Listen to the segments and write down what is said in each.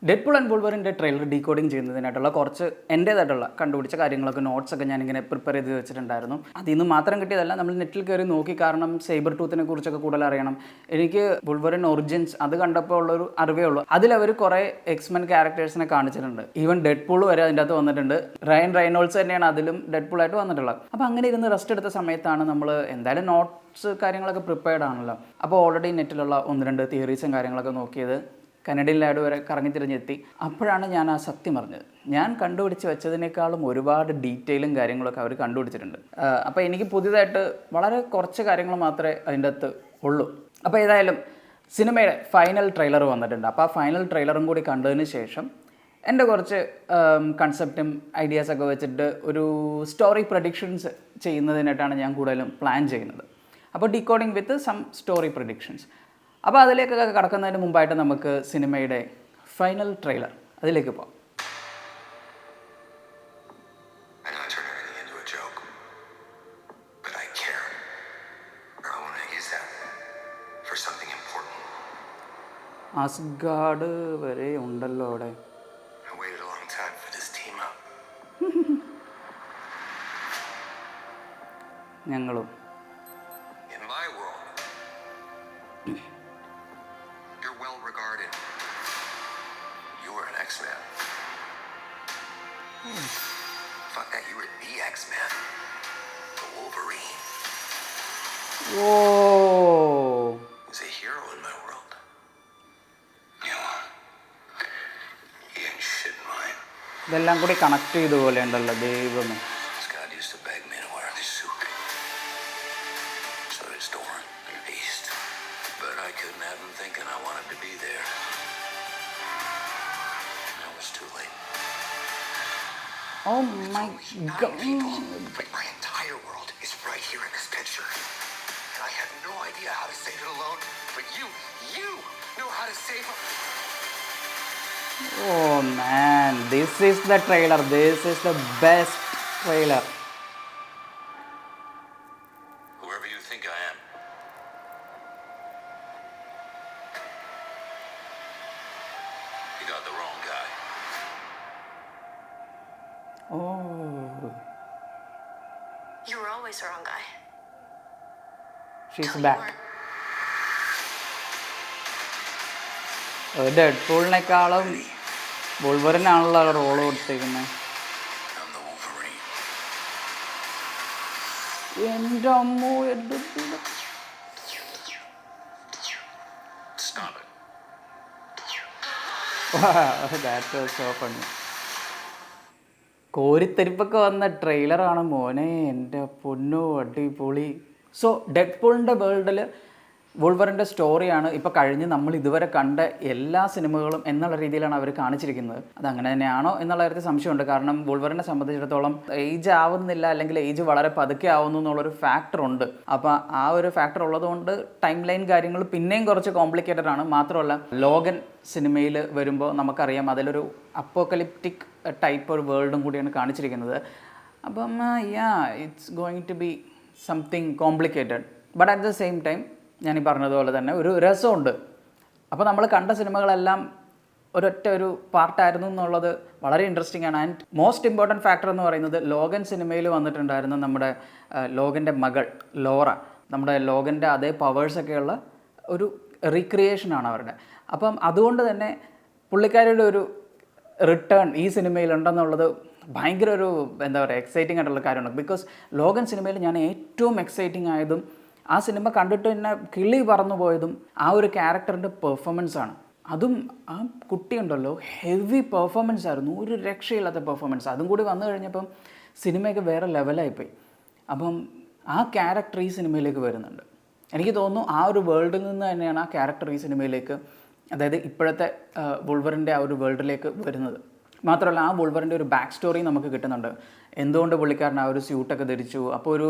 Deadpool and വോൾവറിൻ്റെ trailer decoding ചെയ്യുന്നതിനായിട്ടുള്ള കുറച്ച് എൻ്റേതായിട്ടുള്ള കണ്ടുപിടിച്ച കാര്യങ്ങളൊക്കെ നോട്ട്സൊക്കെ ഞാനിങ്ങനെ പ്രിപ്പയർ ചെയ്ത് വെച്ചിട്ടുണ്ടായിരുന്നു. അതിൽ നിന്ന് മാത്രം കിട്ടിയതല്ല, നമ്മൾ നെറ്റിൽ കയറി നോക്കി, കാരണം സൈബർ ടൂത്തിനെ കുറിച്ചൊക്കെ കൂടുതൽ അറിയണം. എനിക്ക് വോൾവറിൻ ഒറിജിൻസ് അത് കണ്ടപ്പോൾ ഉള്ളൊരു അറിവേ ഉള്ളൂ. അതിലവർ കുറേ എക്സ്മെൻ ക്യാരക്ടേഴ്സിനെ കാണിച്ചിട്ടുണ്ട്. ഈവൻ ഡെഡ്പൂൾ വരെ അതിൻ്റെ അകത്ത് വന്നിട്ടുണ്ട്. റയൻ റൈനോൾഡ്സ് തന്നെയാണ് അതിലും ഡെഡ്പൂളായിട്ട് വന്നിട്ടുള്ളത്. അപ്പോൾ അങ്ങനെ ഇരുന്ന് റെസ്റ്റ് എടുത്ത സമയത്താണ് നമ്മൾ എന്തായാലും നോട്ട്സ് കാര്യങ്ങളൊക്കെ പ്രിപ്പയർഡ് ആണല്ലോ. അപ്പോൾ ഓൾറെഡി നെറ്റിലുള്ള 1-2 തിയറീസും കാര്യങ്ങളൊക്കെ നോക്കിയത് കനഡിയൻ ലാഡ് വരെ കറങ്ങിത്തിരിഞ്ഞെത്തി. അപ്പോഴാണ് ഞാൻ ആ സത്യം അറിഞ്ഞത്. ഞാൻ കണ്ടുപിടിച്ച് വെച്ചതിനേക്കാളും ഒരുപാട് ഡീറ്റെയിലും കാര്യങ്ങളൊക്കെ അവർ കണ്ടുപിടിച്ചിട്ടുണ്ട്. അപ്പോൾ എനിക്ക് പുതിയതായിട്ട് വളരെ കുറച്ച് കാര്യങ്ങൾ മാത്രമേ അതിൻ്റെ അകത്ത് ഉള്ളൂ. അപ്പോൾ ഏതായാലും സിനിമയുടെ ഫൈനൽ ട്രെയിലർ വന്നിട്ടുണ്ട്. അപ്പോൾ ആ ഫൈനൽ ട്രെയിലറും കൂടി കണ്ടതിന് ശേഷം എൻ്റെ കുറച്ച് കൺസെപ്റ്റും ഐഡിയാസൊക്കെ വെച്ചിട്ട് ഒരു സ്റ്റോറി പ്രഡിക്ഷൻസ് ചെയ്യുന്നതിനായിട്ടാണ് ഞാൻ കൂടുതലും പ്ലാൻ ചെയ്യുന്നത്. അപ്പോൾ decoding with some story predictions. അപ്പോൾ അതിലേക്കൊക്കെ കടക്കുന്നതിന് മുമ്പായിട്ട് നമുക്ക് സിനിമയുടെ ഫൈനൽ ട്രെയിലർ അതിലേക്ക് പോകാം. അസ്ഗാർഡ് വരെ ഉണ്ടല്ലോ അവിടെ. ഞങ്ങളും regarded. You were an X-Man. Fuck that, you were the X-Man. The Wolverine. Whoa. He's a hero in my world. You know, he ain't shit in mine. ഇതെല്ലാം കൂടി കണക്ട് ചെയ്ത പോലെ ഉണ്ടല്ലോ ദൈവമേ. God used to beg me to wear this suit. So did Storm and Beast. But I couldn't have him thinking I wanted to be there. It was too late. Oh my God. But my entire world is right here in this picture. And I have no idea how to save it alone. But you know how to save it. Oh man, this is the trailer. This is the best trailer. Whoever you think I am. You got the wrong guy. Oh. You were always the wrong guy. She's No, back. ഡെഡ്പൂളിനേക്കാളും വോൾവറിനാണല്ലോ role കൊടുത്തേക്കുന്നത്. I'm the Wolverine. എൻ്റെ അമ്മോ, Stop it. That was so funny. കോരിത്തെരിപ്പൊക്കെ വന്ന ട്രെയിലറാണ് മോനെ, എൻ്റെ പൊന്നോ അടിപൊളി. സോ ഡെഡ്പൂളിൻ്റെ വേൾഡിൽ വോൾവറിൻ്റെ സ്റ്റോറിയാണ് ഇപ്പോൾ കഴിഞ്ഞ് നമ്മൾ ഇതുവരെ കണ്ട എല്ലാ സിനിമകളും എന്നുള്ള രീതിയിലാണ് അവർ കാണിച്ചിരിക്കുന്നത്. അതങ്ങനെ തന്നെയാണോ എന്നുള്ള കാര്യത്തിൽ സംശയമുണ്ട്. കാരണം വോൾവറിനെ സംബന്ധിച്ചിടത്തോളം ഏജ് ആവുന്നില്ല, അല്ലെങ്കിൽ ഏജ് വളരെ പതുക്കെ ആവുന്നു എന്നുള്ളൊരു ഫാക്ടർ ഉണ്ട്. അപ്പോൾ ആ ഒരു ഫാക്ടർ ഉള്ളതുകൊണ്ട് ടൈം ലൈൻ കാര്യങ്ങൾ പിന്നെയും കുറച്ച് കോംപ്ലിക്കേറ്റഡ് ആണ്. മാത്രമല്ല ലോഗൻ സിനിമയിൽ വരുമ്പോൾ നമുക്കറിയാം അതിലൊരു അപ്പോക്കലിപ്റ്റിക് ടൈപ്പ് ഒരു വേൾഡും കൂടിയാണ് കാണിച്ചിരിക്കുന്നത്. അപ്പം it's going to be something complicated. But at the same time ഞാൻ ഈ പറഞ്ഞതുപോലെ തന്നെ ഒരു രസമുണ്ട്. അപ്പോൾ നമ്മൾ കണ്ട സിനിമകളെല്ലാം ഒരു പാർട്ടായിരുന്നു എന്നുള്ളത് വളരെ ഇൻട്രസ്റ്റിംഗ് ആണ്. ആൻഡ് മോസ്റ്റ് ഇമ്പോർട്ടൻറ്റ് ഫാക്ടർ എന്ന് പറയുന്നത് ലോഗൻ സിനിമയിൽ വന്നിട്ടുണ്ടായിരുന്ന നമ്മുടെ ലോഗൻ്റെ മകൾ ലോറ, നമ്മുടെ ലോഗൻ്റെ അതേ പവേഴ്സൊക്കെയുള്ള ഒരു റീക്രിയേഷനാണ് അവരുടെ. അപ്പം അതുകൊണ്ട് തന്നെ പുള്ളിക്കാരിയുടെ ഒരു റിട്ടേൺ ഈ സിനിമയിലുണ്ടെന്നുള്ളത് ഭയങ്കര ഒരു എന്താ പറയുക എക്സൈറ്റിംഗ് ആയിട്ടുള്ള കാര്യമാണ്. ബിക്കോസ് ലോഗൻ സിനിമയിൽ ഞാൻ ഏറ്റവും എക്സൈറ്റിംഗ് ആയതും ആ സിനിമ കണ്ടിട്ട് തന്നെ കിളി പറന്നു പോയതും ആ ഒരു ക്യാരക്ടറിൻ്റെ പെർഫോമൻസാണ്. അതും ആ കുട്ടിയുണ്ടല്ലോ, ഹെവി പെർഫോമൻസ് ആയിരുന്നു, ഒരു രക്ഷയില്ലാത്ത പെർഫോമൻസ്. അതും കൂടി വന്നു കഴിഞ്ഞപ്പം സിനിമയൊക്കെ വേറെ ലെവലായിപ്പോയി. അപ്പം ആ ക്യാരക്ടർ ഈ സിനിമയിലേക്ക് വരുന്നുണ്ട്. എനിക്ക് തോന്നുന്നു ആ ഒരു വേൾഡിൽ നിന്ന് തന്നെയാണ് ആ ക്യാരക്ടർ ഈ സിനിമയിലേക്ക്, അതായത് ഇപ്പോഴത്തെ വോൾവറിൻ്റെ ആ ഒരു വേൾഡിലേക്ക് വരുന്നത്. മാത്രമല്ല ആ വോൾവറിൻ്റെ ഒരു ബാക്ക് സ്റ്റോറി നമുക്ക് കിട്ടുന്നുണ്ട്. എന്തുകൊണ്ട് പുള്ളിക്കാരൻ ആ ഒരു സ്യൂട്ടൊക്കെ ധരിച്ചു, അപ്പോൾ ഒരു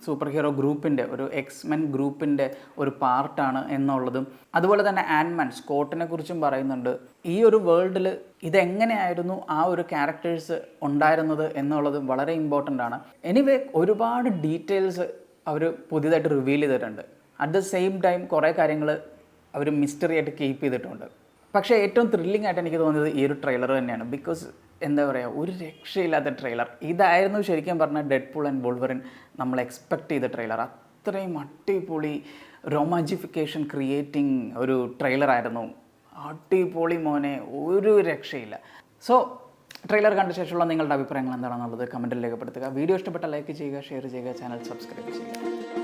സൂപ്പർ ഹീറോ ഗ്രൂപ്പിൻ്റെ, ഒരു എക്സ്മെൻ ഗ്രൂപ്പിൻ്റെ ഒരു പാർട്ടാണ് എന്നുള്ളതും. അതുപോലെ തന്നെ ആൻഡ്മാൻ സ്കോട്ടിനെ കുറിച്ചും പറയുന്നുണ്ട്. ഈ ഒരു വേൾഡിൽ ഇതെങ്ങനെയായിരുന്നു ആ ഒരു ക്യാരക്ടേഴ്സ് ഉണ്ടായിരുന്നത് എന്നുള്ളതും വളരെ ഇമ്പോർട്ടൻ്റ് ആണ്. എനിവേ ഒരുപാട് ഡീറ്റെയിൽസ് അവർ പുതിയതായിട്ട് റിവീൽ ചെയ്തിട്ടുണ്ട്. അറ്റ് ദ സെയിം ടൈം കുറേ കാര്യങ്ങൾ അവർ മിസ്റ്ററി ആയിട്ട് കീപ്പ് ചെയ്തിട്ടുണ്ട്. പക്ഷേ ഏറ്റവും ത്രില്ലിംഗ് ആയിട്ട് എനിക്ക് തോന്നിയത് ഈ ഒരു ട്രെയിലർ തന്നെയാണ്. ബിക്കോസ് എന്താ പറയുക, ഒരു രക്ഷയില്ലാത്ത ട്രെയിലർ. ഇതായിരുന്നു ശരിക്കും പറഞ്ഞാൽ ഡെഡ്പൂൾ ആൻഡ് വോൾവറിൻ നമ്മൾ എക്സ്പെക്റ്റ് ചെയ്ത ട്രെയിലർ. അത്രയും അടിപൊളി റൊമാൻറ്റിഫിക്കേഷൻ ക്രിയേറ്റിംഗ് ഒരു ട്രെയിലറായിരുന്നു. അടിപൊളി മോനെ, ഒരു രക്ഷയില്ല. സോ ട്രെയിലർ കണ്ട ശേഷമുള്ള നിങ്ങളുടെ അഭിപ്രായങ്ങൾ എന്താണെന്നുള്ളത് കമൻറ്റിൽ രേഖപ്പെടുത്തുക. വീഡിയോ ഇഷ്ടപ്പെട്ട ലൈക്ക് ചെയ്യുക, ഷെയർ ചെയ്യുക, ചാനൽ സബ്സ്ക്രൈബ് ചെയ്യുക.